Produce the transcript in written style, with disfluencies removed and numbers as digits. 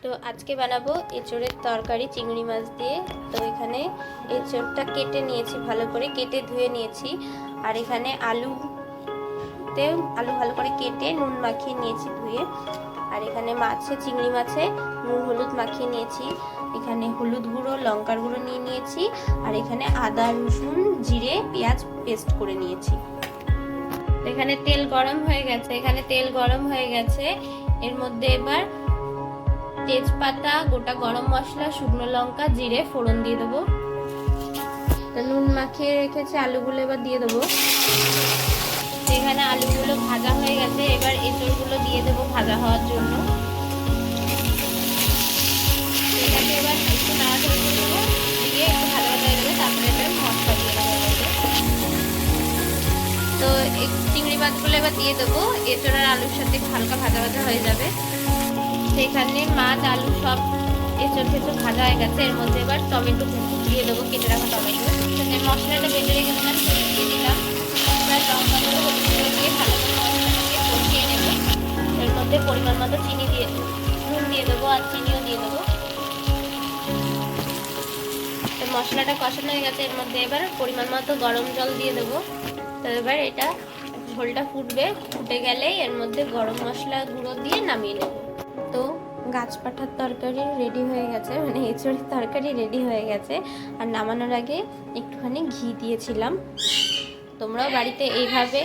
তো আজকে বানাবো এঁচোড়ের তরকারি চিংড়ি মাছ দিয়ে। তো এখানে এঁচোড়টা কেটে নিয়েছি, ভালো করে কেটে ধুয়ে নিয়েছি। আর এখানে আলু ভালো করে কেটে নুন মাখিয়ে নিয়েছি ধুয়ে। আর এখানে চিংড়ি মাছে নুন হলুদ মাখিয়ে নিয়েছি। এখানে হলুদ গুঁড়ো লঙ্কার গুঁড়ো নিয়ে নিয়েছি। আর এখানে আদা রসুন জিরে পেঁয়াজ পেস্ট করে নিয়েছি। এখানে তেল গরম হয়ে গেছে। এর মধ্যে এবার তেজপাতা, গোটা গরম মশলা, শুকনো লঙ্কা, জিরে ফোড়ন দিয়ে দেবো। তো নুন মাখিয়ে রেখেছে আলুগুলো এবার দিয়ে দেবো। এখানে আলুগুলো ভাজা হয়ে গেছে, এবার এঁচড়গুলো দিয়ে দেবো ভাজা হওয়ার জন্য। এটাকে এবার একটু নাড়াচাড়া করে দেবো, দিয়ে একটু ভাজা হয়ে যাবে, তারপরে এবার মশলা দিয়ে দেবো। তো চিংড়ি মাছগুলো এবার দিয়ে দেবো, এঁচড় আর আলুর সাথে হালকা ভাজা হয়ে যাবে। সেখানে মাছ আলু সব এঁচড় ভাজা হয়ে গেছে। এর মধ্যে এবার টমেটো দিয়ে দেবো, কেটে রাখা টমেটো। সাথে মশলাটা বেটে রেখেছিলাম সেটা দিয়ে দিলাম। এবার লঙ্কাগুলো দিয়ে ভালো করে মশলাটাকে কষিয়ে নেব। এর মধ্যে পরিমাণ মতো নুন দিয়ে দেবো আর চিনিও দিয়ে দেবো। মশলাটা কষানো হয়ে গেছে, এর মধ্যে এবার পরিমাণ মতো গরম জল দিয়ে দেবো। তো এবার এটা ঝোলটা ফুটে গেলেই এর মধ্যে গরম মশলা গুঁড়ো দিয়ে নামিয়ে নেব। তো গাছ পাঠার তরকারি রেডি হয়ে গেছে, মানে এঁচড়ের তরকারি রেডি হয়ে গেছে। আর নামানোর আগে একটুখানি ঘি দিয়েছিলাম। তোমরাও বাড়িতে এইভাবে